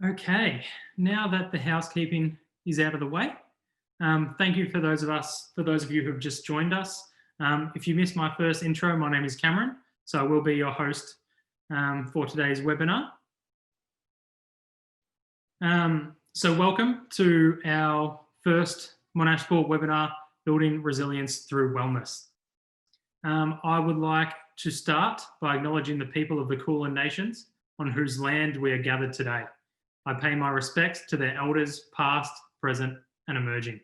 Okay, now that the housekeeping is out of the way, thank you for those of you who have just joined us. If you missed my first intro, my name is Cameron, so I will be your host for today's webinar. So welcome to our first Monash Sport webinar, Building Resilience Through Wellness. I would like to start by acknowledging the people of the Kulin Nations on whose land we are gathered today. I pay my respects to their elders, past, present, and emerging.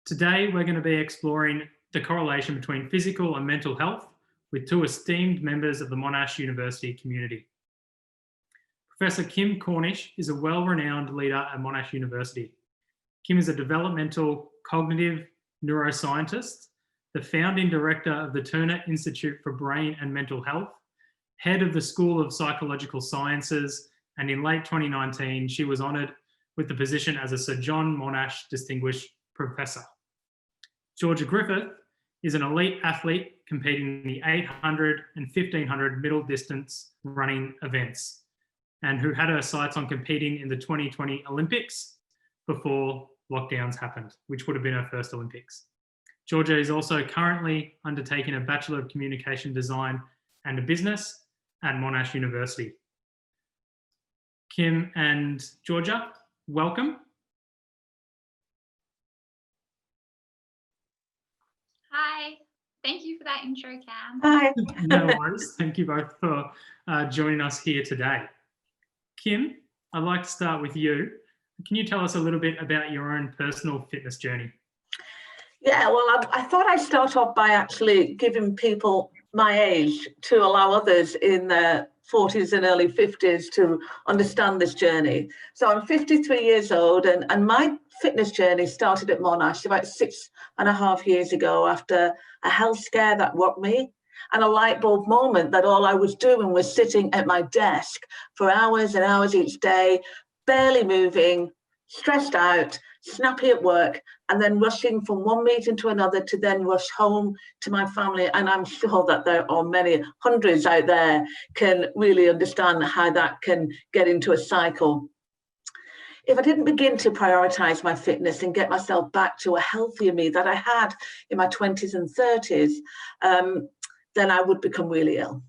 Today, we're going to be exploring the correlation between physical and mental health with two esteemed members of the Monash University community. Professor Kim Cornish is a well-renowned leader at Monash University. Kim is a developmental cognitive neuroscientist, the founding director of the Turner Institute for Brain and Mental Health, head of the School of Psychological Sciences, and in late 2019, she was honoured with the position as a Sir John Monash Distinguished Professor. Georgia Griffith is an elite athlete competing in the 800 and 1500 middle distance running events, and who had her sights on competing in the 2020 Olympics before lockdowns happened, which would have been her first Olympics. Georgia is also currently undertaking a Bachelor of Communication Design and a Business at Monash University. Kim and Georgia, welcome. Hi, thank you for that intro, Cam. Hi. No worries. Thank you both for joining us here today. Kim, I'd like to start with you. Can you tell us a little bit about your own personal fitness journey? Yeah, well, I thought I'd start off by actually giving people my age to allow others in their 40s and early 50s to understand this journey. So I'm 53 years old, and my fitness journey started at Monash about 6.5 years ago after a health scare that rocked me, and a light bulb moment that all I was doing was sitting at my desk for hours and hours each day, barely moving, stressed out, snappy at work, and then rushing from one meeting to another to then rush home to my family. And I'm sure that there are many hundreds out there can really understand how that can get into a cycle. If I didn't begin to prioritize my fitness and get myself back to a healthier me that I had in my 20s and 30s, then I would become really ill.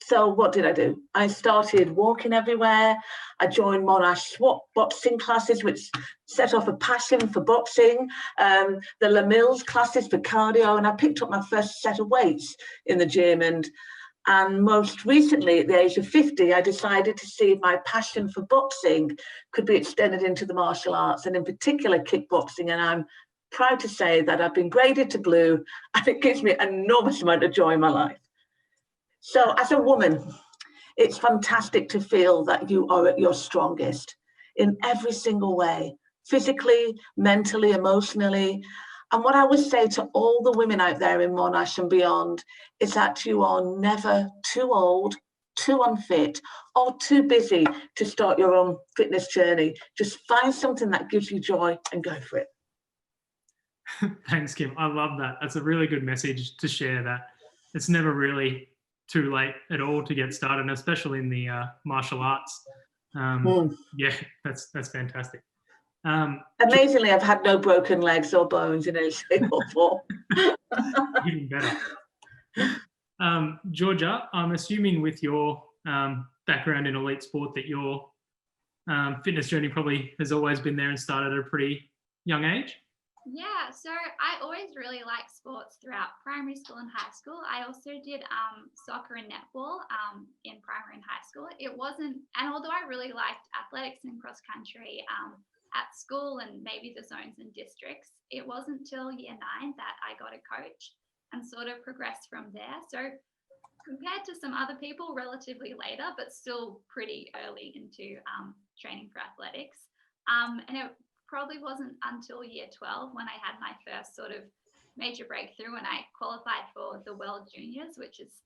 So what did I do? I started walking everywhere. I joined Monash Sport boxing classes, which set off a passion for boxing, the La Mills classes for cardio, and I picked up my first set of weights in the gym. And most recently, at the age of 50, I decided to see if my passion for boxing could be extended into the martial arts, and in particular kickboxing. And I'm proud to say that I've been graded to blue, and it gives me an enormous amount of joy in my life. So as a woman, it's fantastic to feel that you are at your strongest in every single way, physically, mentally, emotionally. And what I would say to all the women out there in Monash and beyond is that you are never too old, too unfit, or too busy to start your own fitness journey. Just find something that gives you joy and go for it. Thanks, Kim. I love that. That's a really good message to share, that it's never really too late at all to get started, and especially in the martial arts. Yeah, that's fantastic. Amazingly, I've had no broken legs or bones in any shape or form. Even better. Georgia, I'm assuming with your background in elite sport that your fitness journey probably has always been there and started at a pretty young age. Yeah, so I always really liked sports throughout primary school and high school. I also did soccer and netball in primary and high school. It wasn't, and although I really liked athletics and cross country at school and maybe the zones and districts, it wasn't till year 9 that I got a coach and sort of progressed from there. So compared to some other people, relatively later, but still pretty early into training for athletics. And it probably wasn't until year 12 when I had my first sort of major breakthrough and I qualified for the World Juniors, which is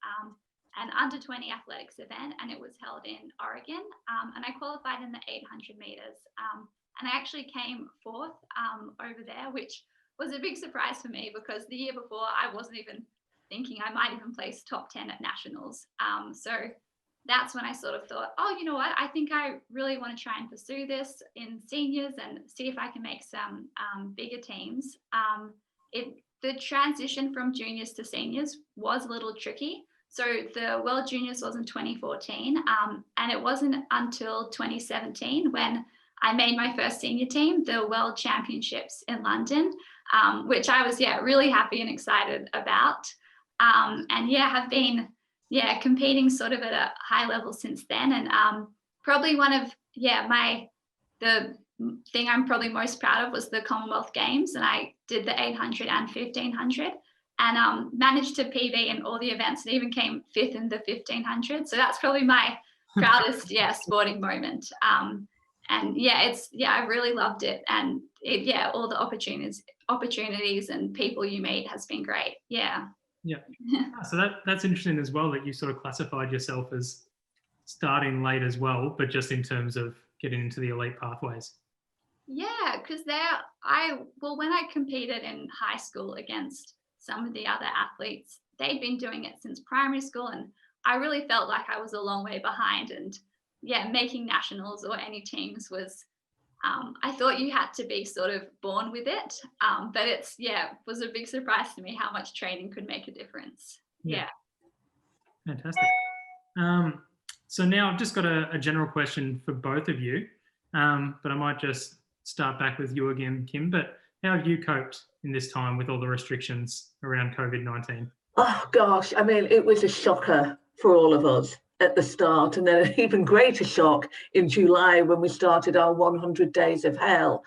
an under 20 athletics event, and it was held in Oregon. And I qualified in the 800 meters. And I actually came 4th over there, which was a big surprise for me because the year before I wasn't even thinking I might even place top 10 at nationals. So that's when I sort of thought, oh, you know what, I think I really want to try and pursue this in seniors and see if I can make some bigger teams. The transition from juniors to seniors was a little tricky. So the World Juniors was in 2014, and it wasn't until 2017 when I made my first senior team, the World Championships in London, which I was really happy and excited about. And have been competing sort of at a high level since then. And probably one of the thing I'm probably most proud of was the Commonwealth Games, and I did the 800 and 1500 and managed to PB in all the events and even came 5th in the 1500. So that's probably my proudest sporting moment. And I really loved it, and all the opportunities and people you meet has been great. So that's interesting as well, that you sort of classified yourself as starting late as well, but just in terms of getting into the elite pathways. Because when I competed in high school against some of the other athletes, they'd been doing it since primary school, and I really felt like I was a long way behind. And making nationals or any teams was, I thought you had to be sort of born with it, but it was a big surprise to me how much training could make a difference. Fantastic. So now I've just got a general question for both of you, but I might just start back with you again, Kim. But how have you coped in this time with all the restrictions around COVID-19? Oh gosh, I mean, it was a shocker for all of us at the start, and then an even greater shock in July when we started our 100 days of hell.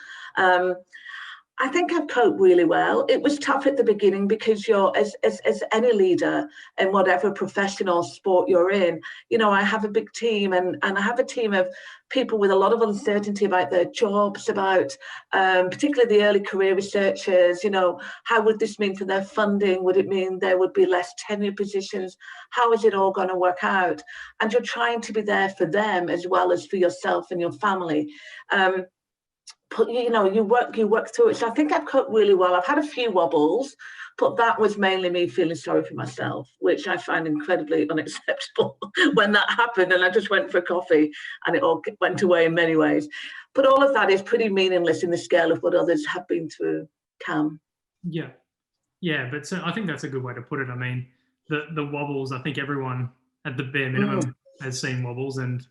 I think I've coped really well. It was tough at the beginning because you're, as any leader in whatever profession or sport you're in, I have a big team, and I have a team of people with a lot of uncertainty about their jobs, about particularly the early career researchers. How would this mean for their funding? Would it mean there would be less tenure positions? How is it all going to work out? And you're trying to be there for them as well as for yourself and your family. You work through it. So I think I've coped really well. I've had a few wobbles, but that was mainly me feeling sorry for myself, which I find incredibly unacceptable when that happened. And I just went for a coffee and it all went away in many ways. But all of that is pretty meaningless in the scale of what others have been through, Cam. But so I think that's a good way to put it. I mean, the wobbles, I think everyone at the bare minimum has seen wobbles, and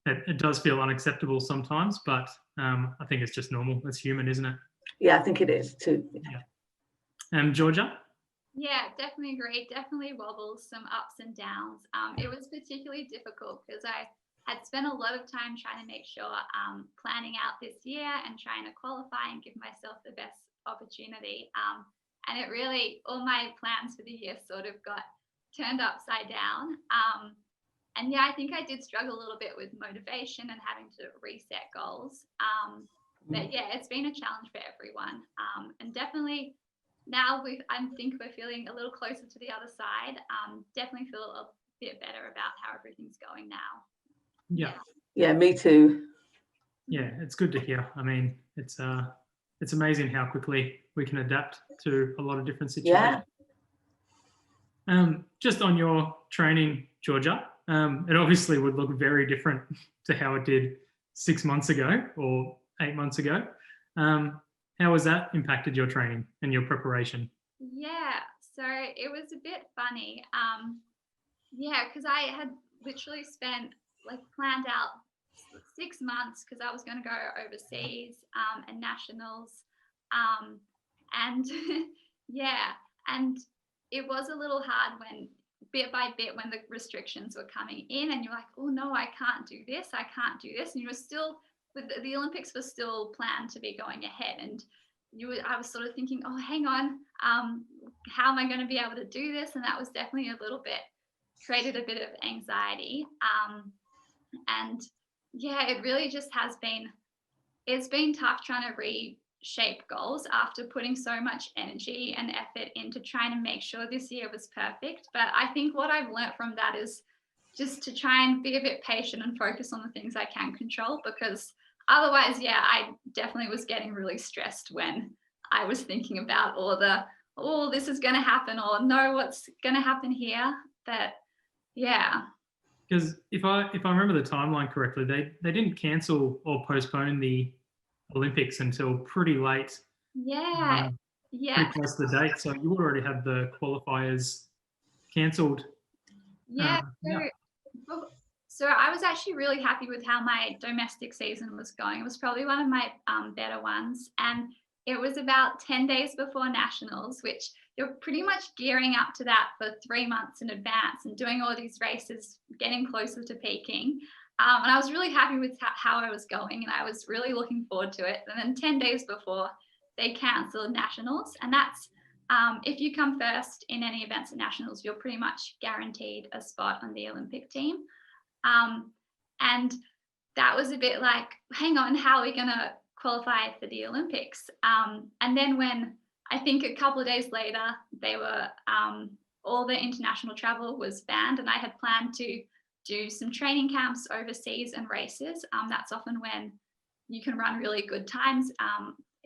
it does feel unacceptable sometimes, but I think it's just normal. It's human, isn't it? Yeah, I think it is too. Georgia? Yeah, definitely agree. Definitely wobbles, some ups and downs. It was particularly difficult because I had spent a lot of time trying to make sure planning out this year and trying to qualify and give myself the best opportunity. And it really, all my plans for the year sort of got turned upside down. And I think I did struggle a little bit with motivation and having to reset goals. But it's been a challenge for everyone. And definitely now I think we're feeling a little closer to the other side. Definitely feel a bit better about how everything's going now. Yeah, me too. Yeah, it's good to hear. I mean, it's amazing how quickly we can adapt to a lot of different situations. Just on your training, Georgia, it obviously would look very different to how it did 6 months ago or 8 months ago. How has that impacted your training and your preparation? So it was a bit funny. Because I had literally spent planned out 6 months because I was going to go overseas and nationals. And it was a little hard when bit by bit when the restrictions were coming in and you're like, oh no, I can't do this. And you were still, the Olympics was still planned to be going ahead. And I was sort of thinking, oh, hang on, how am I going to be able to do this? And that was definitely created a bit of anxiety. It really just it's been tough trying to reshape goals after putting so much energy and effort into trying to make sure this year was perfect. But I think what I've learned from that is just to try and be a bit patient and focus on the things I can control, because otherwise, I definitely was getting really stressed when I was thinking about this is going to happen, or no, what's going to happen here. But Because if I remember the timeline correctly, they didn't cancel or postpone the Olympics until pretty late, Yeah, pretty yeah, close to the date. So you would already have the qualifiers cancelled. yeah. Yeah. So I was actually really happy with how my domestic season was going. It was probably one of my better ones. And it was about 10 days before nationals, which you're pretty much gearing up to that for 3 months in advance and doing all these races, getting closer to peaking. And I was really happy with how I was going, and I was really looking forward to it. And then 10 days before, they cancelled nationals. And that's, if you come first in any events at nationals, you're pretty much guaranteed a spot on the Olympic team. And that was a bit like, hang on, how are we going to qualify for the Olympics? And then when I think a couple of days later, they were, all the international travel was banned, and I had planned to do some training camps overseas and races. That's often when you can run really good times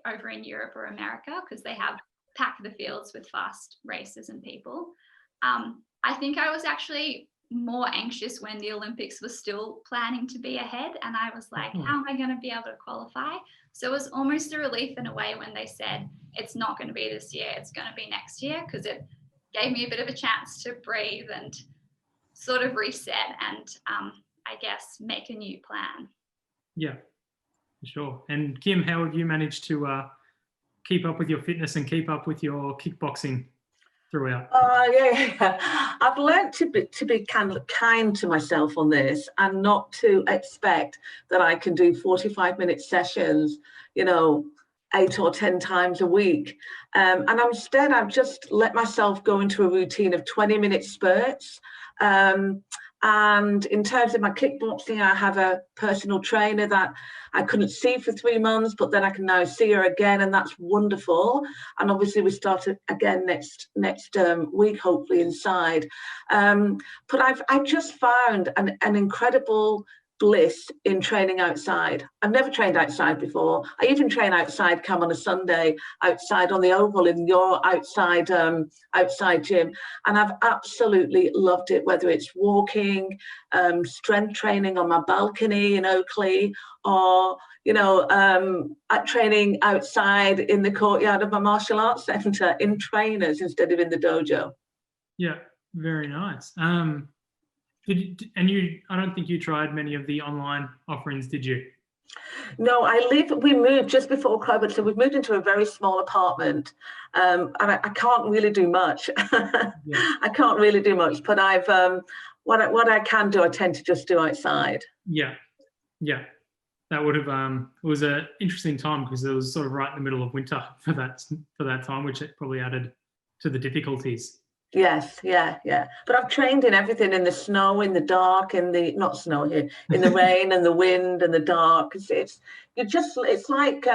over in Europe or America, because they have packed the fields with fast races and people. I think I was actually more anxious when the Olympics was still planning to be ahead, and I was like, how am I going to be able to qualify? So it was almost a relief in a way when they said it's not going to be this year, it's going to be next year, because it gave me a bit of a chance to breathe and sort of reset and I guess make a new plan. Yeah, for sure. And Kim, how have you managed to keep up with your fitness and keep up with your kickboxing throughout? Yeah. I've learned to be kind to myself on this, and not to expect that I can do 45-minute sessions, 8 or 10 times a week. And instead, I've just let myself go into a routine of 20-minute spurts. And in terms of my kickboxing, I have a personal trainer that I couldn't see for 3 months, but then I can now see her again, and that's wonderful. And obviously we start again next week, hopefully inside. But I've just found an incredible bliss in training outside. I've never trained outside before. I even train outside, Cam, on a Sunday, outside on the oval in your outside gym, and I've absolutely loved it, whether it's walking, strength training on my balcony in Oakley, or at training outside in the courtyard of my martial arts centre in trainers instead of in the dojo. Yeah, very nice. I don't think you tried many of the online offerings, did you? No, we moved just before COVID, so we've moved into a very small apartment, and I can't really do much. Yeah. I can't really do much, but I've what I can do, I tend to just do outside. Yeah. That would have it was an interesting time, because it was sort of right in the middle of winter for that time, which it probably added to the difficulties. Yes, yeah. But I've trained in everything, in the snow, in the dark, in the not snow here, in the rain and the wind and the dark. It's like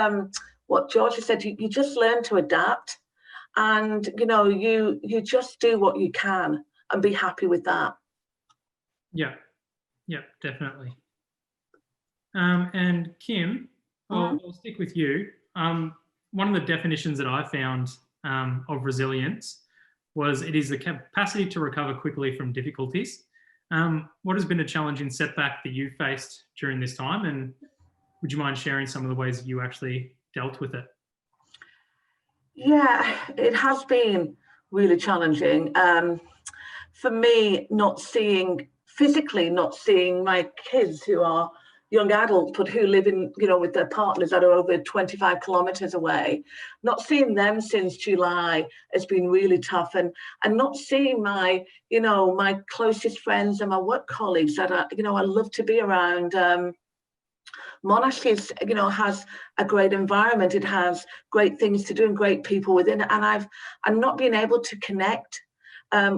what Georgia said. You just learn to adapt, and you just do what you can and be happy with that. Yeah, definitely. And Kim, I'll stick with you. One of the definitions that I found of resilience was it is the capacity to recover quickly from difficulties. What has been a challenging setback that you faced during this time, and would you mind sharing some of the ways that you actually dealt with it? Yeah, it has been really challenging. For me, physically not seeing my kids, who are young adults, but who live in, with their partners that are over 25 kilometers away. Not seeing them since July has been really tough, and not seeing my closest friends and my work colleagues that I love to be around. Monash has a great environment. It has great things to do and great people within it, and I'm not being able to connect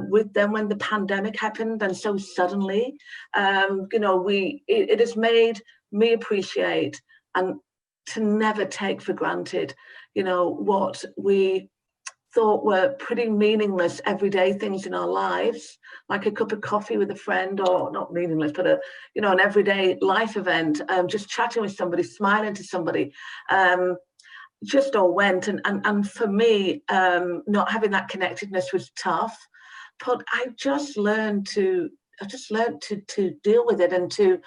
with them when the pandemic happened, and so suddenly, it has made me appreciate and to never take for granted, what we thought were pretty meaningless everyday things in our lives, like a cup of coffee with a friend, or not meaningless, but an everyday life event, just chatting with somebody, smiling to somebody. Just all went, and for me, not having that connectedness was tough. But I just learned to just learned to deal with it and to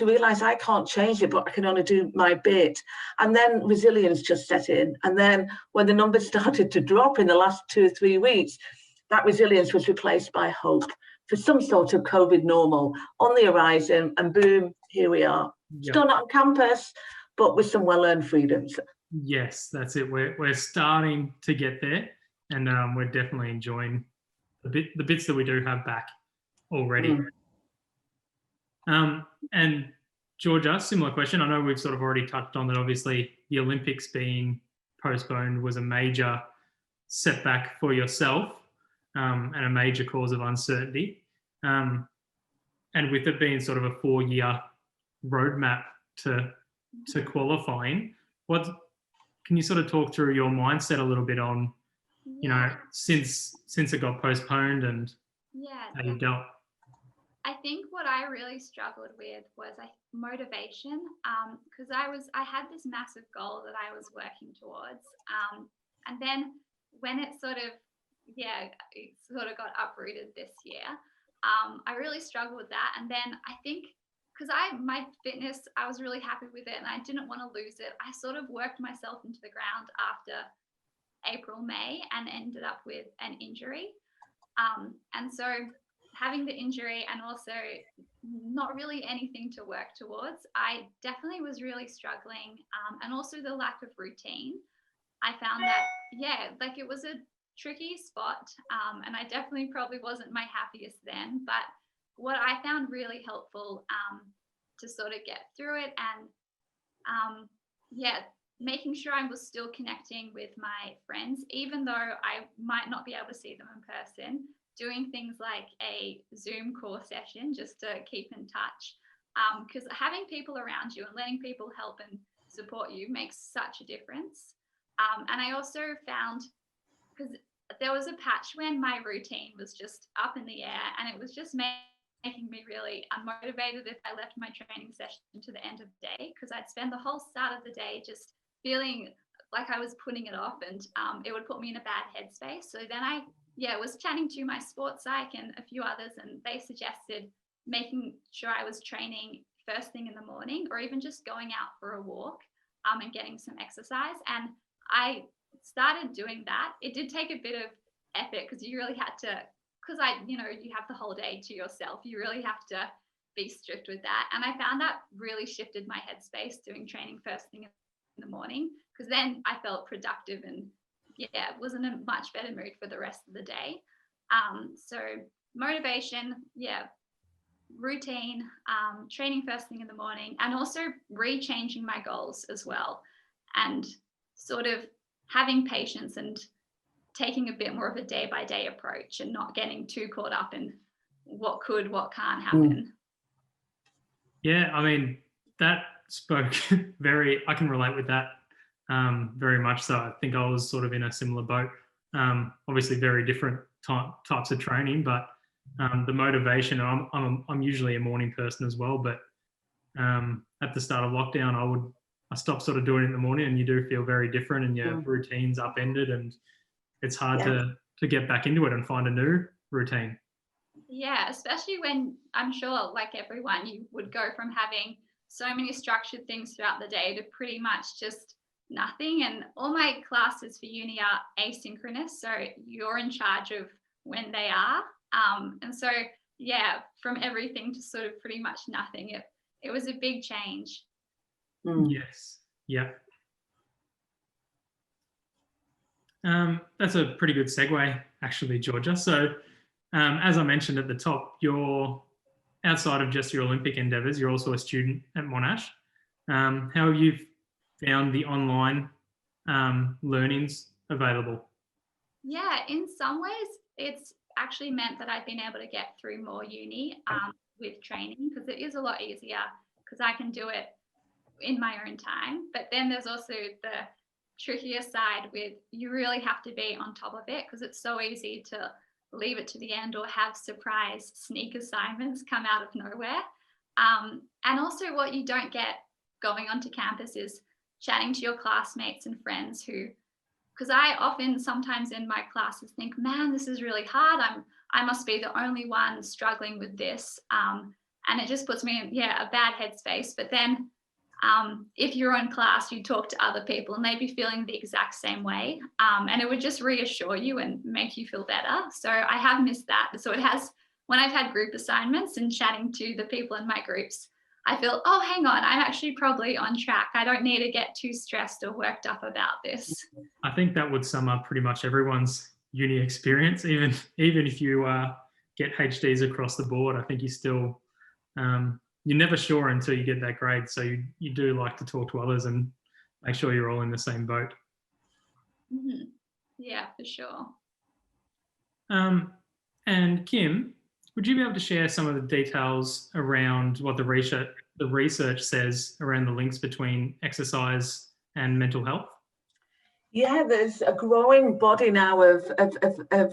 realize I can't change it, but I can only do my bit. And then resilience just set in. And then when the numbers started to drop in the last 2 or 3 weeks, that resilience was replaced by hope for some sort of COVID normal on the horizon. And boom, here we are. Yep. Still not on campus, but with some well-earned freedoms. Yes, that's it. We're starting to get there, and we're definitely enjoying the bits that we do have back already. And Georgia, similar question. I know we've sort of already touched on that. Obviously, the Olympics being postponed was a major setback for yourself, and a major cause of uncertainty. And with it being sort of a 4-year roadmap to qualifying, can you sort of talk through your mindset a little bit on, you know, since it got postponed and how you dealt? I think what I really struggled with was motivation, because I had this massive goal that I was working towards, and then when it sort of got uprooted this year, I really struggled with that. And then I think because my fitness, I was really happy with it and I didn't want to lose it, I sort of worked myself into the ground after April, May, and ended up with an injury. And so having the injury and also not really anything to work towards, I definitely was really struggling. And also the lack of routine. I found that, it was a tricky spot. And I definitely probably wasn't my happiest then. But what I found really helpful to sort of get through it and, making sure I was still connecting with my friends, even though I might not be able to see them in person, doing things like a Zoom call session just to keep in touch. Because having people around you and letting people help and support you makes such a difference. And I also found, because there was a patch when my routine was just up in the air and it was just making me really unmotivated if I left my training session to the end of the day, because I'd spend the whole start of the day just feeling like I was putting it off, and it would put me in a bad headspace. So then I was chatting to my sports psych and a few others, and they suggested making sure I was training first thing in the morning or even just going out for a walk and getting some exercise. And I started doing that. It did take a bit of effort because you really had to, because you have the whole day to yourself. You really have to be strict with that. And I found that really shifted my headspace doing training first thing in the morning, because then I felt productive and was in a much better mood for the rest of the day. So motivation, routine, training first thing in the morning, and also re-changing my goals as well, and sort of having patience and taking a bit more of a day-by-day approach and not getting too caught up in what can't happen. Yeah, I mean, that spoke I can relate with that very much so. I think I was sort of in a similar boat. Obviously very different types of training, but the motivation, I'm usually a morning person as well, but at the start of lockdown, I stopped sort of doing it in the morning, and you do feel very different, and your routine's upended, and it's hard to get back into it and find a new routine. Yeah, especially when I'm sure, like everyone, you would go from having so many structured things throughout the day to pretty much just nothing. And all my classes for uni are asynchronous, so you're in charge of when they are. And so, from everything to sort of pretty much nothing, it was a big change. Yes. Yeah. That's a pretty good segue, actually, Georgia. So, as I mentioned at the top, you're outside of just your Olympic endeavours, you're also a student at Monash. How have you found the online learnings available? Yeah, in some ways, it's actually meant that I've been able to get through more uni with training, because it is a lot easier because I can do it in my own time. But then there's also the trickier side with you really have to be on top of it, because it's so easy to leave it to the end or have surprise sneak assignments come out of nowhere. And also what you don't get going onto campus is chatting to your classmates and friends because I often sometimes in my classes think, man, this is really hard. I must be the only one struggling with this. And it just puts me in, a bad headspace. But then if you're in class, you talk to other people and they'd be feeling the exact same way. And it would just reassure you and make you feel better. So I have missed that. So it has, when I've had group assignments and chatting to the people in my groups, I feel, oh, hang on, I'm actually probably on track. I don't need to get too stressed or worked up about this. I think that would sum up pretty much everyone's uni experience. Even if you get HDs across the board, I think you still, you're never sure until you get that grade. So you do like to talk to others and make sure you're all in the same boat. Mm-hmm. Yeah, for sure. And Kim, would you be able to share some of the details around what the research says around the links between exercise and mental health? Yeah, there's a growing body now of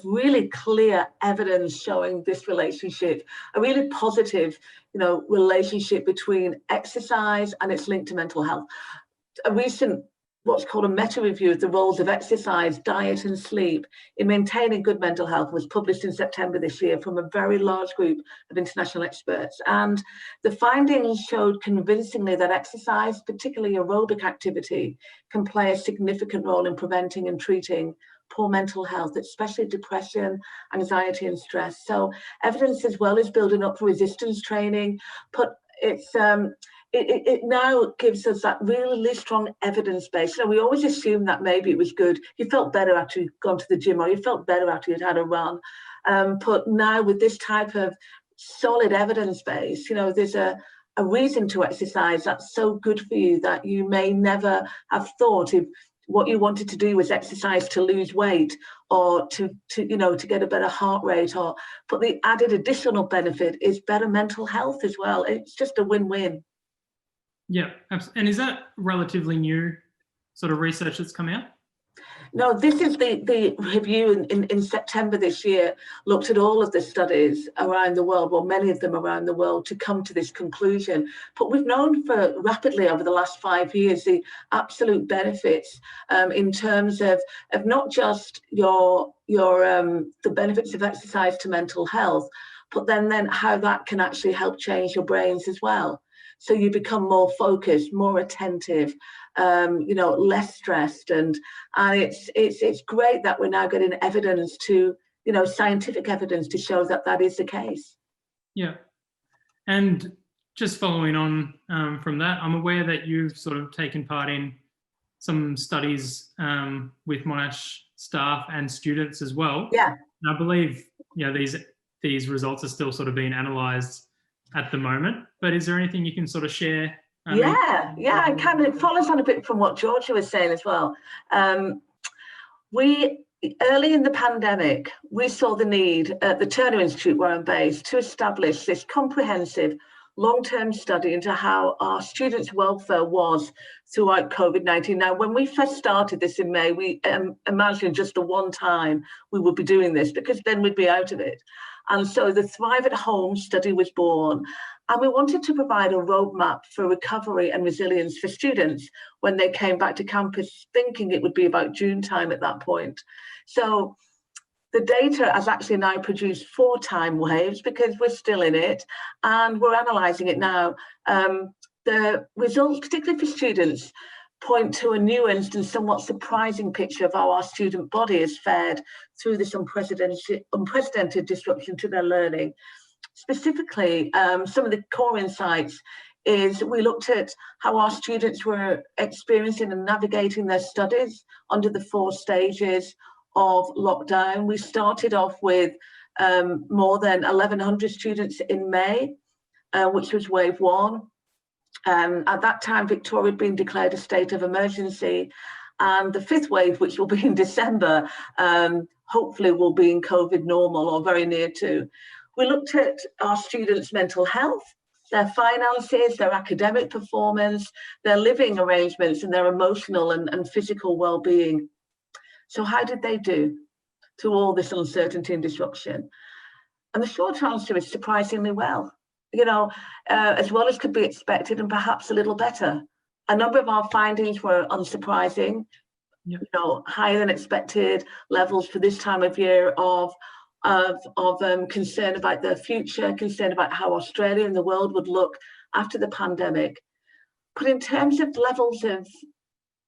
really clear evidence showing this relationship, a really positive, relationship between exercise and its link to mental health. A recent, what's called a meta-review of the roles of exercise, diet and sleep in maintaining good mental health was published in September this year from a very large group of international experts. And the findings showed convincingly that exercise, particularly aerobic activity, can play a significant role in preventing and treating poor mental health, especially depression, anxiety and stress. So evidence as well is building up for resistance training, but it now gives us that really strong evidence base. We always assume that maybe it was good. You felt better after you'd gone to the gym, or you felt better after you'd had a run. But now with this type of solid evidence base, there's a reason to exercise that's so good for you that you may never have thought if what you wanted to do was exercise to lose weight or to get a better heart rate, but the added additional benefit is better mental health as well. It's just a win-win. Yeah, absolutely. And is that relatively new sort of research that's come out? No, this is the review in September this year, looked at all of the studies around the world, well, many of them around the world, to come to this conclusion. But we've known for rapidly over the last 5 years the absolute benefits in terms of not just the benefits of exercise to mental health, but then how that can actually help change your brains as well. So you become more focused, more attentive, less stressed, and it's great that we're now getting evidence scientific evidence to show that is the case. Yeah, and just following on from that, I'm aware that you've sort of taken part in some studies with Monash staff and students as well. Yeah, and I believe these results are still sort of being analysed at the moment, but is there anything you can sort of share? It kind of follows on a bit from what Georgia was saying as well. We early in the pandemic, we saw the need at the Turner Institute, where I'm based, to establish this comprehensive long-term study into how our students' welfare was throughout COVID-19. Now, when we first started this in May, we imagined just the one time we would be doing this, because then we'd be out of it. And so the Thrive at Home study was born, and we wanted to provide a roadmap for recovery and resilience for students when they came back to campus, thinking it would be about June time at that point. So the data has actually now produced 4 time waves, because we're still in it and we're analysing it now. The results, particularly for students, point to a new and somewhat surprising picture of how our student body has fared through this unprecedented disruption to their learning. Specifically, some of the core insights is we looked at how our students were experiencing and navigating their studies under the 4 stages of lockdown. We started off with more than 1,100 students in May, which was wave 1. At that time, Victoria had been declared a state of emergency, and the 5th wave, which will be in December, hopefully will be in COVID normal or very near to. We looked at our students' mental health, their finances, their academic performance, their living arrangements, and their emotional and physical well-being. So how did they do through all this uncertainty and disruption? And the short answer is surprisingly well. As well as could be expected, and perhaps a little better. A number of our findings were unsurprising, higher than expected levels for this time of year of of concern about their future, concern about how Australia and the world would look after the pandemic. But in terms of levels of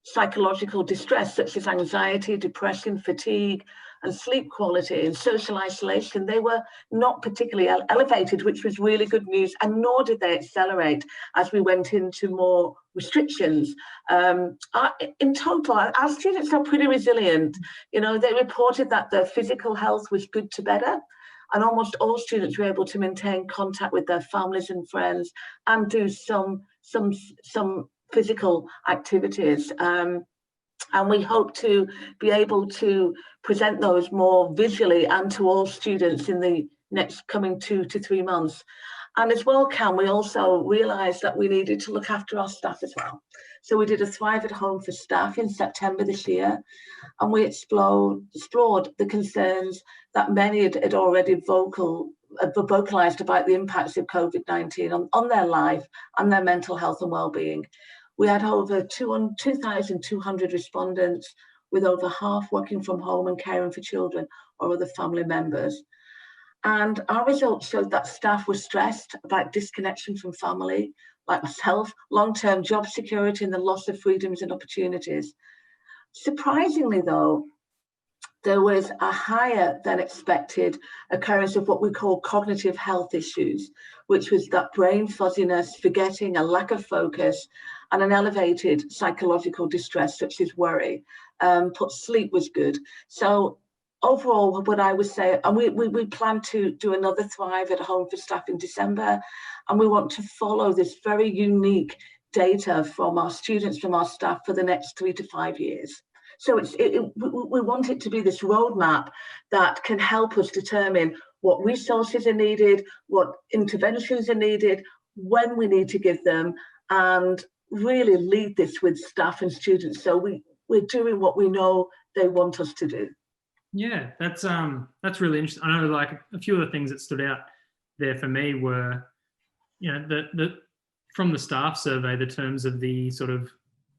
psychological distress, such as anxiety, depression, fatigue, and sleep quality and social isolation, they were not particularly elevated, which was really good news, and nor did they accelerate as we went into more restrictions. In total, our students are pretty resilient. You know, they reported that their physical health was good to better, and almost all students were able to maintain contact with their families and friends and do some physical activities. And we hope to be able to present those more visually and to all students in the next coming 2 to 3 months. And as well, we also realised that we needed to look after our staff as well. So we did a Thrive at Home for staff in September this year, and we explored the concerns that many had already vocalised about the impacts of COVID-19 on their life and their mental health and well-being. We had over 2,200 respondents, with over half working from home and caring for children or other family members. And our results showed that staff were stressed about disconnection from family, like myself, long-term job security and the loss of freedoms and opportunities. Surprisingly, though, there was a higher than expected occurrence of what we call cognitive health issues, which was that brain fuzziness, forgetting, a lack of focus, and an elevated psychological distress such as worry. But sleep was good. So overall, what I would say, and we plan to do another Thrive at Home for staff in December, and we want to follow this very unique data from our students, from our staff, for the next 3 to 5 years. So we want it to be this roadmap that can help us determine what resources are needed, what interventions are needed, when we need to give them, and really lead this with staff and students. So we're doing what we know they want us to do. Yeah, that's really interesting. I know, like, a few of the things that stood out there for me were, you know, the from the staff survey, the terms of the sort of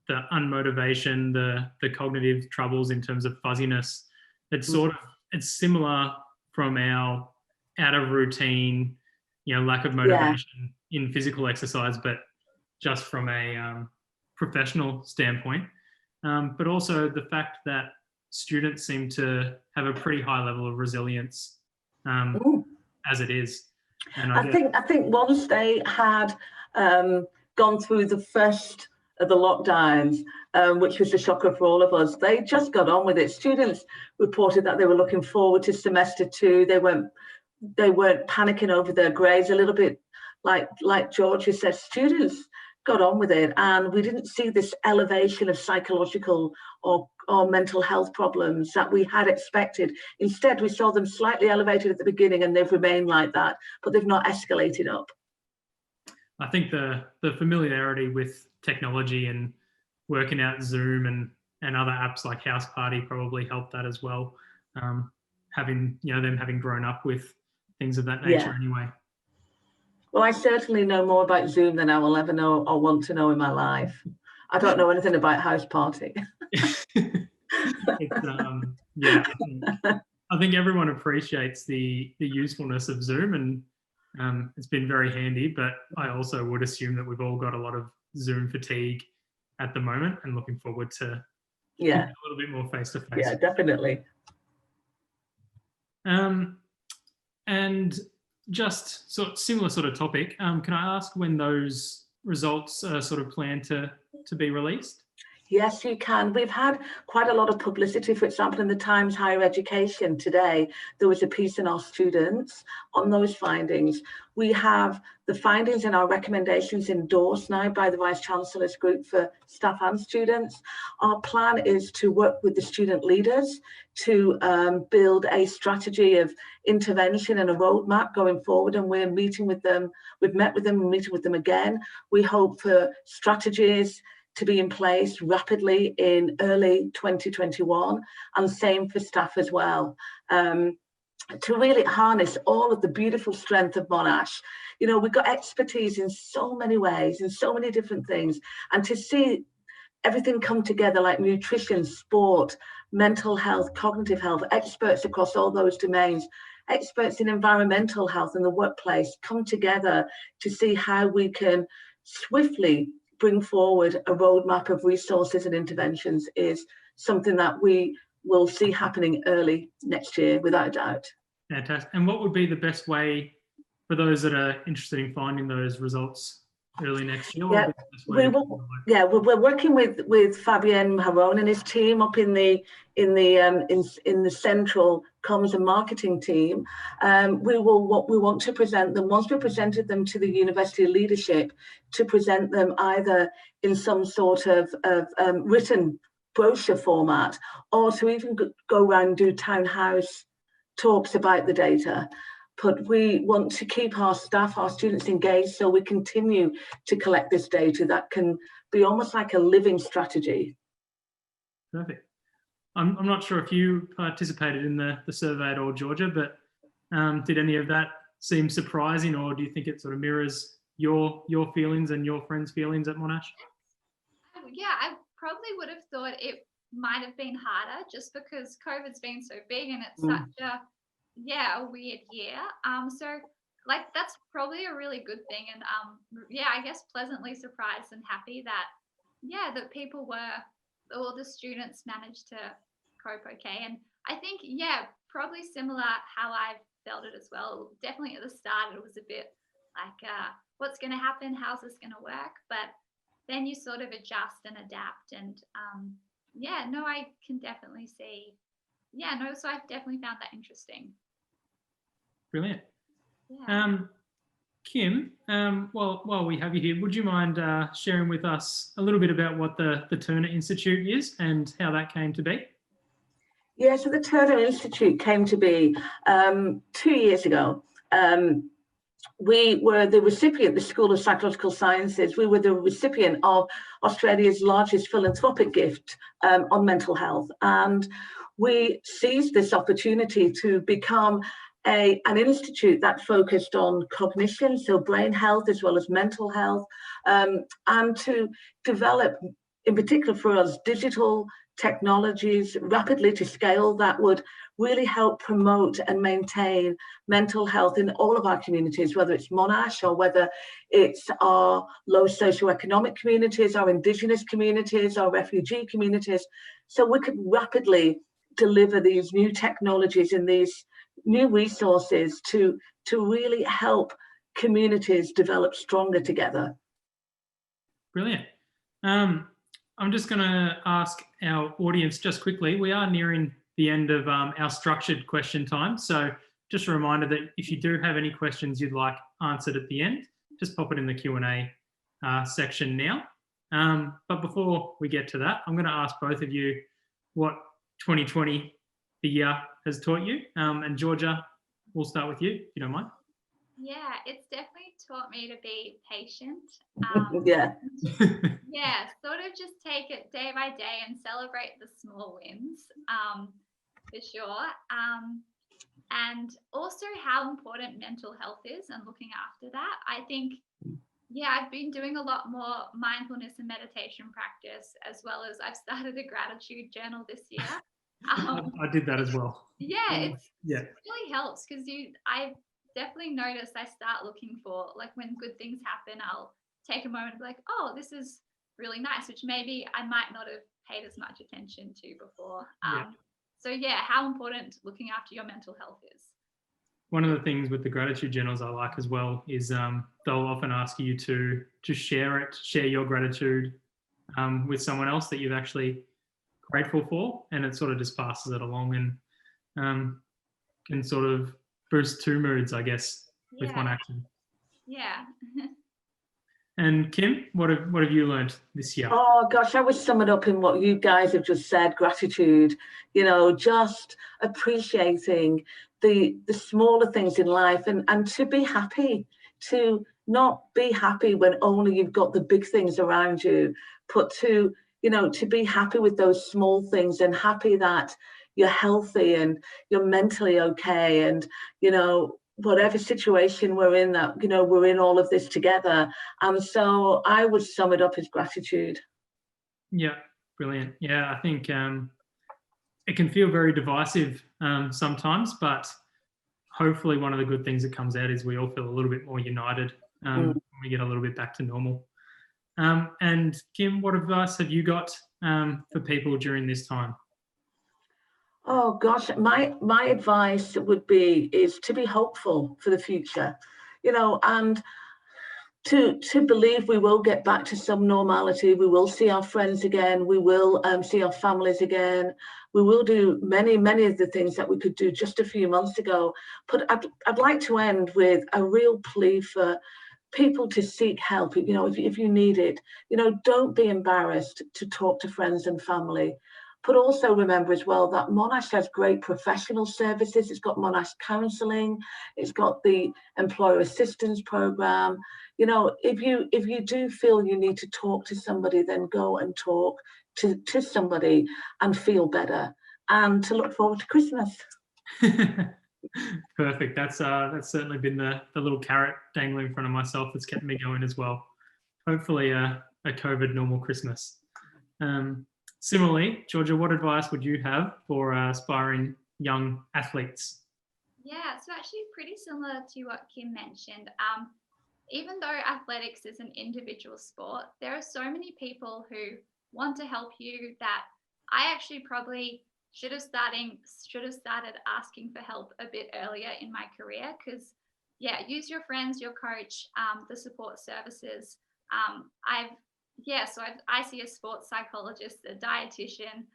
the unmotivation, the cognitive troubles in terms of fuzziness. It's similar from our out of routine, you know, lack of motivation in physical exercise, but just from a professional standpoint. But also the fact that students seem to have a pretty high level of resilience as it is. And I think once they had gone through the first of the lockdowns, which was a shocker for all of us, they just got on with it. Students reported that they were looking forward to semester 2. They weren't panicking over their grades. A little bit like Georgia said, students got on with it, and we didn't see this elevation of psychological or mental health problems that we had expected. Instead, we saw them slightly elevated at the beginning, and they've remained like that, but they've not escalated up. I think the familiarity with technology and working out Zoom and other apps like House Party probably helped that as well. Having grown up with things of that nature anyway. Well, I certainly know more about Zoom than I will ever know or want to know in my life. I don't know anything about House Party. I think everyone appreciates the usefulness of Zoom, and it's been very handy, but I also would assume that we've all got a lot of Zoom fatigue at the moment, and looking forward to a little bit more face-to-face. Yeah, definitely. And just similar sort of topic, can I ask when those results are sort of planned to be released? Yes, you can. We've had quite a lot of publicity. For example, in the Times Higher Education today, there was a piece in our students on those findings. We have the findings and our recommendations endorsed now by the Vice-Chancellor's group for staff and students. Our plan is to work with the student leaders to build a strategy of intervention and a roadmap going forward, and we're meeting with them. We've met with them and meeting with them again. We hope for strategies to be in place rapidly in early 2021, and same for staff as well, to really harness all of the beautiful strength of Monash. You know, we've got expertise in so many ways, in so many different things, and to see everything come together, like nutrition, sport, mental health, cognitive health, experts across all those domains, experts in environmental health in the workplace come together to see how we can swiftly bring forward a roadmap of resources and interventions is something that we will see happening early next year, without a doubt. Fantastic. And what would be the best way for those that are interested in finding those results early next year? We're working with Fabienne Haron and his team up in the central comms and marketing team. We want to present them once we presented them to the university leadership, to present them either in some sort of written brochure format, or to even go around and do townhouse talks about the data. But we want to keep our staff, our students engaged, so we continue to collect this data that can be almost like a living strategy. Perfect. I'm not sure if you participated in the survey at all, Georgia, but did any of that seem surprising, or do you think it sort of mirrors your feelings and your friends' feelings at Monash? Yeah, I probably would have thought it might have been harder, just because COVID's been so big and it's such a weird year. So like that's probably a really good thing, and I guess pleasantly surprised and happy that all the students managed to cope okay. And I think probably similar how I felt it as well. Definitely at the start it was a bit like what's going to happen, how's this going to work, but then you sort of adjust and adapt, and I can definitely see so I've definitely found that interesting. Brilliant. Yeah. Kim, while we have you here, would you mind sharing with us a little bit about what the Turner Institute is and how that came to be? Yeah, so the Turner Institute came to be 2 years ago. We were the recipient, the School of Psychological Sciences, we were the recipient of Australia's largest philanthropic gift on mental health. And we seized this opportunity to become an institute that focused on cognition, so brain health as well as mental health, and to develop, in particular for us, digital technologies rapidly to scale that would really help promote and maintain mental health in all of our communities, whether it's Monash or whether it's our low socioeconomic communities, our Indigenous communities, our refugee communities. So we could rapidly deliver these new technologies and these new resources to really help communities develop stronger together. Brilliant. I'm just going to ask our audience just quickly. We are nearing the end of our structured question time. So just a reminder that if you do have any questions you'd like answered at the end, just pop it in the Q&A section now. But before we get to that, I'm going to ask both of you what 2020, the year, has taught you. And Georgia, we'll start with you, if you don't mind. Yeah, it's definitely taught me to be patient. Sort of just take it day by day and celebrate the small wins, for sure. And also how important mental health is and looking after that. I think, I've been doing a lot more mindfulness and meditation practice, as well as I've started a gratitude journal this year. I did that as well. It really helps, because I definitely noticed I start looking for, like, when good things happen, I'll take a moment and be like, oh, this is really nice, which maybe I might not have paid as much attention to before. So how important looking after your mental health is. One of the things with the gratitude journals I like as well is they'll often ask you to share your gratitude with someone else that you've actually grateful for, and it sort of just passes it along and can sort of boost two moods, I guess, with one action. Yeah. And Kim, what have you learned this year? Oh gosh, I would sum it up in what you guys have just said: gratitude. Just appreciating the smaller things in life, and to be happy, to not be happy when only you've got the big things around you, but to be happy with those small things, and happy that you're healthy and you're mentally okay, and whatever situation we're in, that we're in all of this together. And so I would sum it up as gratitude. Yeah, brilliant. Yeah, I think it can feel very divisive sometimes, but hopefully one of the good things that comes out is we all feel a little bit more united when we get a little bit back to normal. And Kim, what advice have you got for people during this time? Oh gosh, my advice is to be hopeful for the future, and to believe we will get back to some normality. We will see our friends again. We will see our families again. We will do many of the things that we could do just a few months ago. But I'd like to end with a real plea for people to seek help. If you need it, don't be embarrassed to talk to friends and family. But also remember as well that Monash has great professional services. It's got Monash counselling. It's got the employer assistance program. If you do feel you need to talk to somebody, then go and talk to somebody and feel better, and to look forward to Christmas. Perfect. That's certainly been the little carrot dangling in front of myself that's kept me going as well. Hopefully a COVID normal Christmas. Similarly, Georgia, what advice would you have for aspiring young athletes? Yeah, so actually pretty similar to what Kim mentioned. Even though athletics is an individual sport, there are so many people who want to help you that I actually probably should have started asking for help a bit earlier in my career, because use your friends, your coach, the support services. I see a sports psychologist, a dietitian,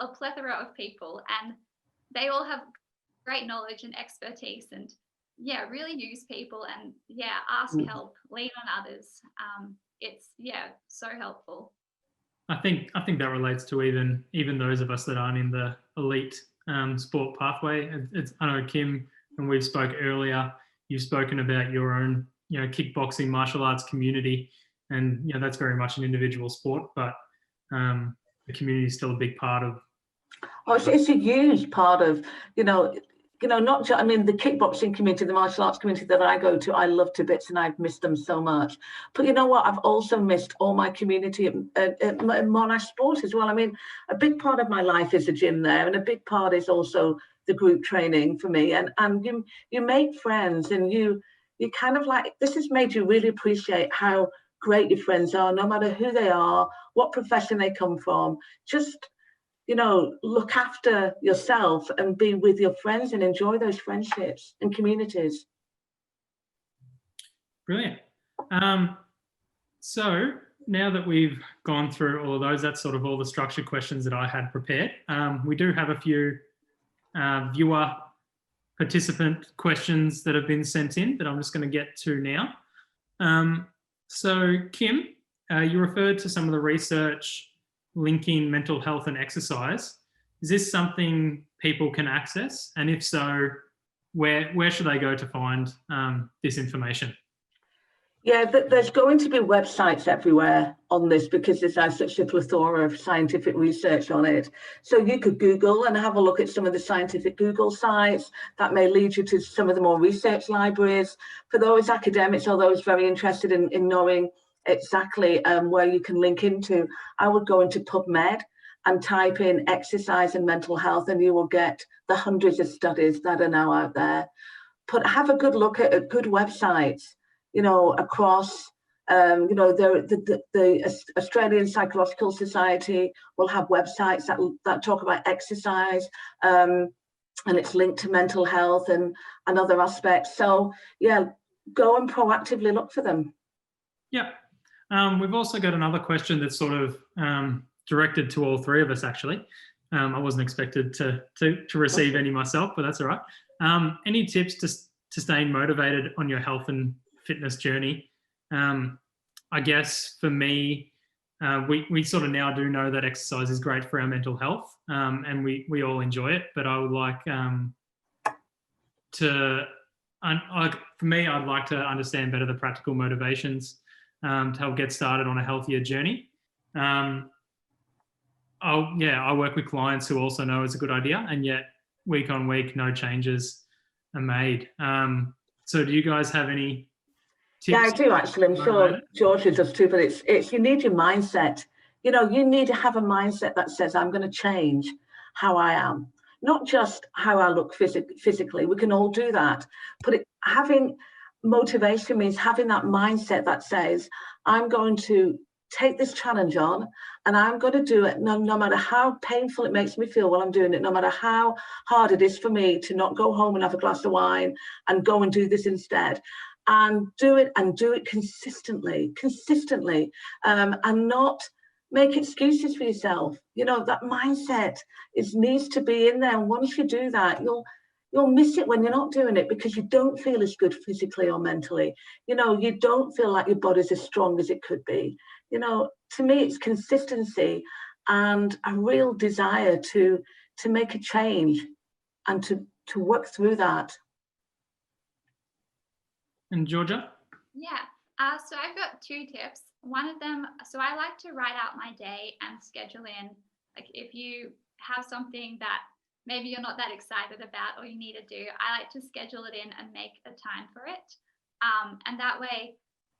a plethora of people, and they all have great knowledge and expertise, and really use people and ask help, lean on others. It's so helpful. I think that relates to even those of us that aren't in the elite sport pathway. I know, Kim, when we spoke earlier, you've spoken about your own kickboxing martial arts community, and that's very much an individual sport, but the community is still a big part of. It's a huge part of not just, the kickboxing community, the martial arts community that I go to, I love to bits, and I've missed them so much. But you know what? I've also missed all my community at Monash Sport as well. A big part of my life is the gym there, and a big part is also the group training for me. And you make friends, and you kind of this has made you really appreciate how great your friends are, no matter who they are, what profession they come from. Just look after yourself and be with your friends and enjoy those friendships and communities. Brilliant. So now that we've gone through all of those, that's sort of all the structured questions that I had prepared. We do have a few viewer participant questions that have been sent in that I'm just going to get to now. So Kim, you referred to some of the research linking mental health and exercise. Is this something people can access? And if so, where should they go to find this information? Yeah, there's going to be websites everywhere on this, because there's such a plethora of scientific research on it. So you could Google and have a look at some of the scientific Google sites. That may lead you to some of the more research libraries. For those academics or those very interested in knowing exactly where you can link into, I would go into PubMed and type in exercise and mental health, and you will get the hundreds of studies that are now out there. But have a good look at good websites, across, the Australian Psychological Society will have websites that talk about exercise, and it's linked to mental health and other aspects. So go and proactively look for them. Yeah. We've also got another question that's sort of directed to all three of us, actually. I wasn't expected to receive any myself, but that's all right. Any tips to staying motivated on your health and fitness journey? I guess for me, we sort of now do know that exercise is great for our mental health, and we all enjoy it, but I would like for me, I'd like to understand better the practical motivations to help get started on a healthier journey. I work with clients who also know it's a good idea, and yet week on week, no changes are made. So do you guys have any tips? Yeah, I do actually. I'm sure Georgia does too, but it's you need your mindset. You need to have a mindset that says, I'm going to change how I am. not just how I look physically. We can all do that, but having motivation means having that mindset that says, I'm going to take this challenge on, and I'm going to do it no matter how painful it makes me feel while I'm doing it, no matter how hard it is for me to not go home and have a glass of wine and go and do this instead, and do it consistently, and not make excuses for yourself. That mindset needs to be in there. And once you do that, you'll miss it when you're not doing it, because you don't feel as good physically or mentally. You don't feel like your body's as strong as it could be. To me, it's consistency and a real desire to make a change and to work through that. And Georgia? Yeah, so I've got 2 tips. One of them, so I like to write out my day and schedule in, like if you have something that maybe you're not that excited about or you need to do, I like to schedule it in and make a time for it. And that way,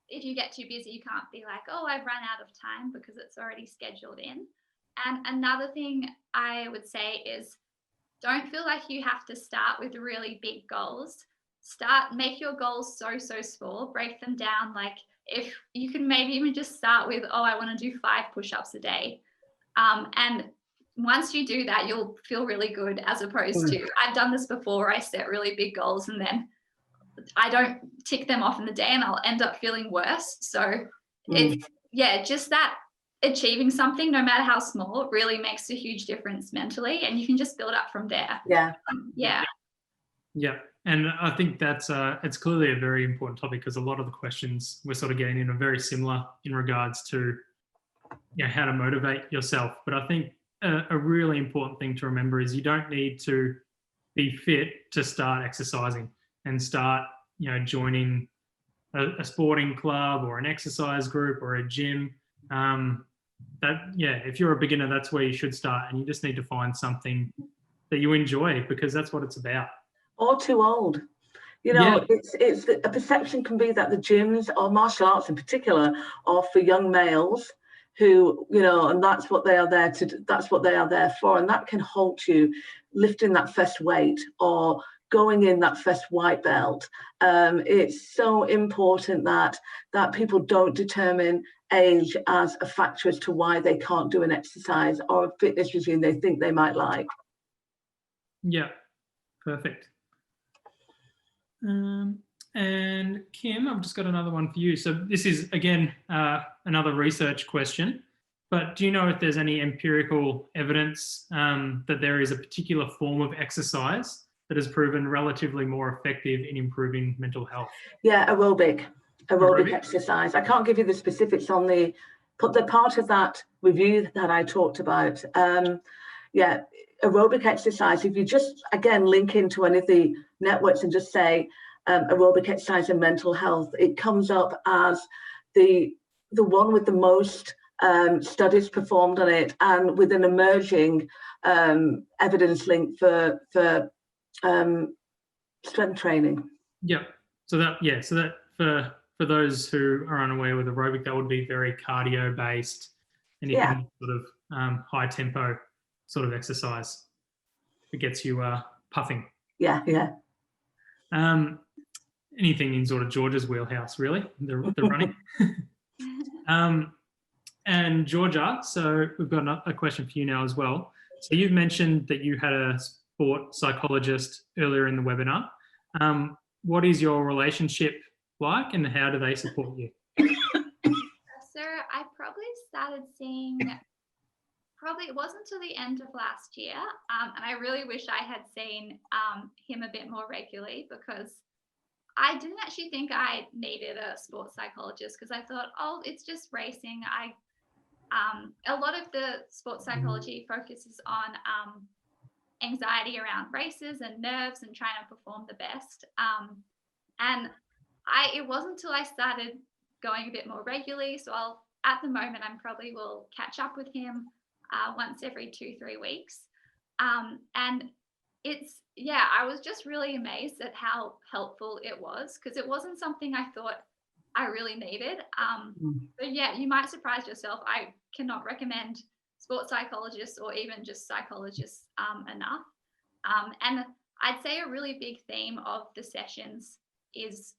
if you get too busy, you can't be like, oh, I've run out of time, because it's already scheduled in. And another thing I would say is, don't feel like you have to start with really big goals. Make your goals so small, break them down. Like if you can maybe even just start with, oh, I want to do 5 push-ups a day. And once you do that, you'll feel really good, as opposed to, I've done this before, I set really big goals and then I don't tick them off in the day and I'll end up feeling worse. So it's, just that achieving something, no matter how small, really makes a huge difference mentally, and you can just build up from there. Yeah. And I think that's it's clearly a very important topic, because a lot of the questions we're sort of getting in are very similar in regards to how to motivate yourself. But I think a really important thing to remember is you don't need to be fit to start exercising and start joining a sporting club or an exercise group or a gym. If you're a beginner, that's where you should start, and you just need to find something that you enjoy, because that's what it's about. Or too old. It's a perception can be that the gyms, or martial arts in particular, are for young males who, and that's what they are there for, and that can halt you lifting that first weight or going in that first white belt. It's so important that people don't determine age as a factor as to why they can't do an exercise or a fitness regime they think they might like. Yeah, perfect. And Kim, I've just got another one for you. So this is, again, another research question, but do you know if there's any empirical evidence that there is a particular form of exercise that has proven relatively more effective in improving mental health? Yeah, aerobic exercise. I can't give you the specifics on the part of that review that I talked about. Aerobic exercise, if you just, again, link into any of the networks and just say aerobic exercise and mental health, it comes up as the one with the most studies performed on it, and with an emerging evidence link for strength training. So that for those who are unaware with aerobic, that would be very cardio based, anything sort of high tempo sort of exercise. It gets you puffing. Anything in sort of Georgia's wheelhouse, really, the running. And Georgia, so we've got a question for you now as well. So you've mentioned that you had a sport psychologist earlier in the webinar. What is your relationship like, and how do they support you? So I probably started seeing, it wasn't until the end of last year, and I really wish I had seen him a bit more regularly, because I didn't actually think I needed a sports psychologist, because I thought, oh, it's just racing. A lot of the sports psychology focuses on anxiety around races and nerves and trying to perform the best. And it wasn't until I started going a bit more regularly. So at the moment, I probably will catch up with him once every 2-3 weeks. And I was just really amazed at how helpful it was, because it wasn't something I thought I really needed. But you might surprise yourself. I cannot recommend sports psychologists or even just psychologists enough. And I'd say a really big theme of the sessions is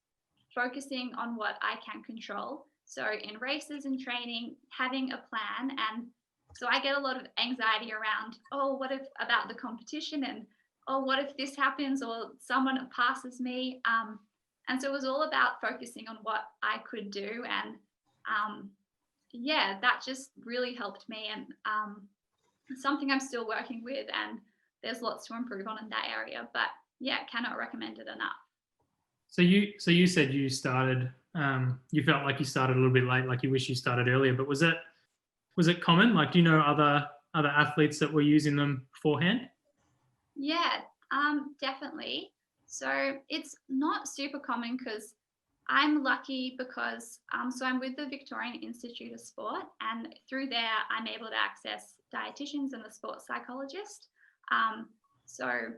focusing on what I can control. So in races and training, having a plan. And so I get a lot of anxiety around, oh, what if about the competition, and oh, what if this happens, or someone passes me. And so it was all about focusing on what I could do. And yeah, that just really helped me, and something I'm still working with, and there's lots to improve on in that area, but yeah, cannot recommend it enough. So you said you started, you felt like you started a little bit late, like you wish you started earlier, but was it common? Like, do you know other athletes that were using them beforehand? Yeah, definitely. So it's not super common, because I'm lucky because so I'm with the Victorian Institute of Sport, and through there I'm able to access dietitians and a sports psychologist. So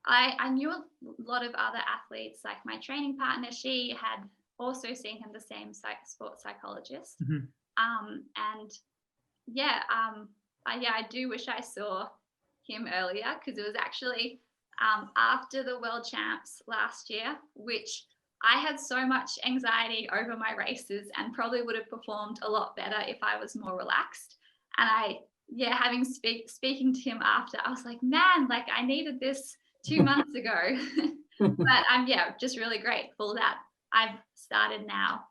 I knew a lot of other athletes, like my training partner, she had also seen him, the same sports psychologist. Mm-hmm. And yeah, I do wish I saw him earlier, because it was actually after the World Champs last year, which I had so much anxiety over my races and probably would have performed a lot better if I was more relaxed. And having speaking to him after, I was like, man, like I needed this 2 months ago. But I'm just really grateful that I've started now.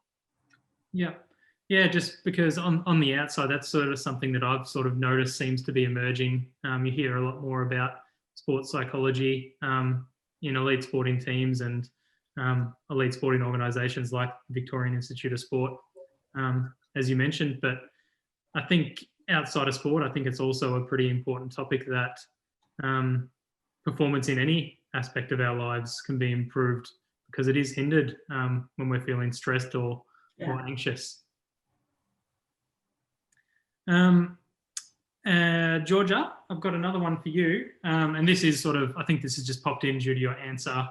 Yeah, just because on the outside, that's sort of something that I've sort of noticed seems to be emerging. You hear a lot more about sports psychology in elite sporting teams and elite sporting organisations like the Victorian Institute of Sport, as you mentioned. But I think outside of sport, I think it's also a pretty important topic that performance in any aspect of our lives can be improved, because it is hindered when we're feeling stressed or anxious. Georgia, I've got another one for you. And this is I think this has just popped in due to your answer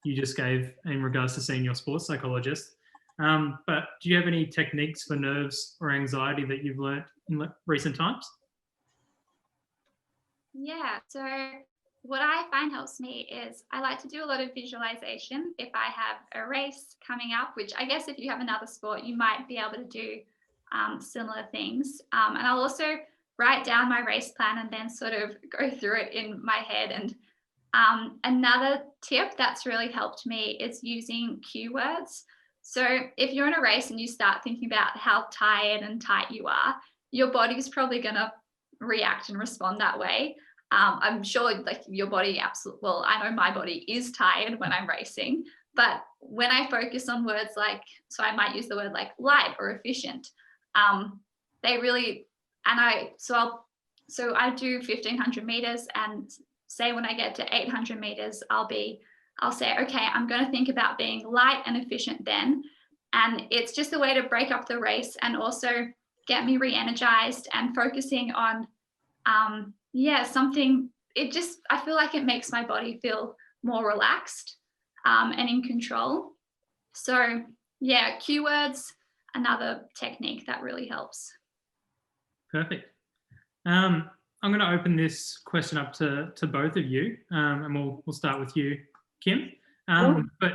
you just gave in regards to seeing your sports psychologist. But do you have any techniques for nerves or anxiety that you've learnt in recent times? Yeah, so what I find helps me is I like to do a lot of visualization if I have a race coming up, which I guess if you have another sport, you might be able to do similar things. And I'll also write down my race plan and then sort of go through it in my head. And another tip that's really helped me is using cue words. So if you're in a race and you start thinking about how tired and tight you are, your body's probably going to react and respond that way. I'm sure like your body I know my body is tired when I'm racing, but when I focus on words like, so I might use the word like light or efficient, they really, and I do 1500 meters, and say when I get to 800 meters, I'll say, okay, I'm going to think about being light and efficient then. And it's just a way to break up the race and also get me re-energized and focusing on, something, I feel like it makes my body feel more relaxed and in control. So yeah, cue words, another technique that really helps. Perfect. I'm going to open this question up to both of you, and we'll start with you, Kim. But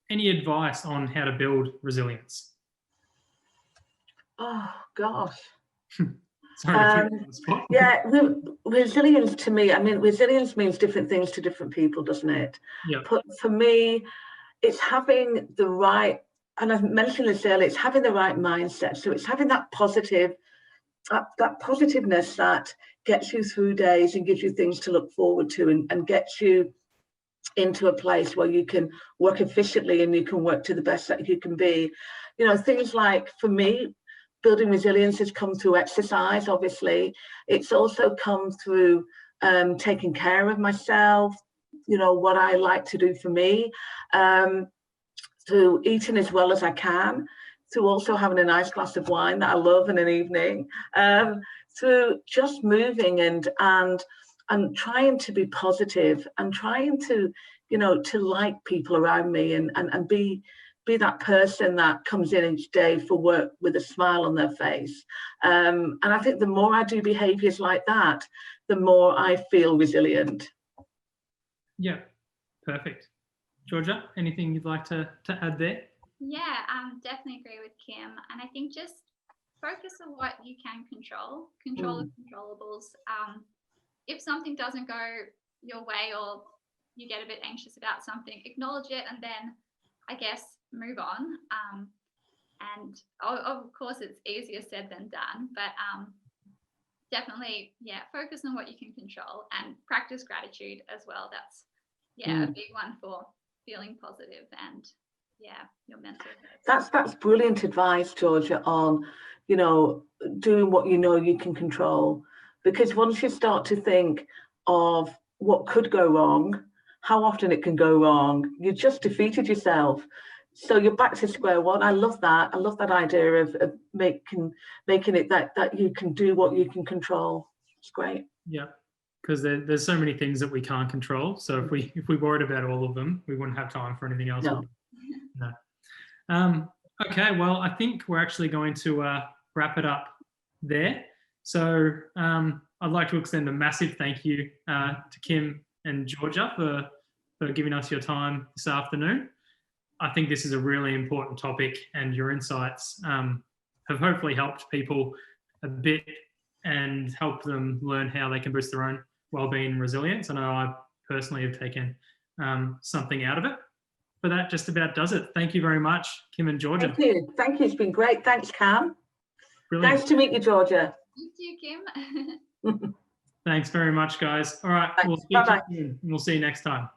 any advice on how to build resilience? Oh gosh. Sorry to put you on the spot. Yeah, resilience to me, resilience means different things to different people, doesn't it? Yeah. But for me, it's having the right, and I've mentioned this earlier, it's having the right mindset. So it's having that positive, that positiveness that gets you through days and gives you things to look forward to, and gets you into a place where you can work efficiently and you can work to the best that you can be. Things like, for me, building resilience has come through exercise, obviously. It's also come through taking care of myself, what I like to do for me, through eating as well as I can, through also having a nice glass of wine that I love in an evening, through just moving and trying to be positive and trying to, to like people around me and be that person that comes in each day for work with a smile on their face. And I think the more I do behaviours like that, the more I feel resilient. Yeah, perfect. Georgia, anything you'd like to add there? Yeah, definitely agree with Kim. And I think just focus on what you can control the controllables. If something doesn't go your way or you get a bit anxious about something, acknowledge it and then I guess move on. And of course it's easier said than done, but definitely, yeah, focus on what you can control and practice gratitude as well. That's a big one for feeling positive and your mental health. That's brilliant advice, Georgia, on, doing what you can control. Because once you start to think of what could go wrong, how often it can go wrong, you just defeated yourself. So you're back to square one. I love that. I love that idea of making it that you can do what you can control. It's great. Yeah, because there's so many things that we can't control. So if we worried about all of them, we wouldn't have time for anything else. No. Okay, well, I think we're actually going to wrap it up there. So I'd like to extend a massive thank you to Kim and Georgia for giving us your time this afternoon. I think this is a really important topic, and your insights have hopefully helped people a bit and help them learn how they can boost their own wellbeing and resilience. I know I personally have taken something out of it. But that just about does it. Thank you very much, Kim and Georgia. Thank you. Thank you. It's been great. Thanks, Cam. Brilliant. Nice to meet you, Georgia. You too, Kim. Thanks very much, guys. All right. Thanks. We'll speak to Bye-bye. you soon, and we'll see you next time.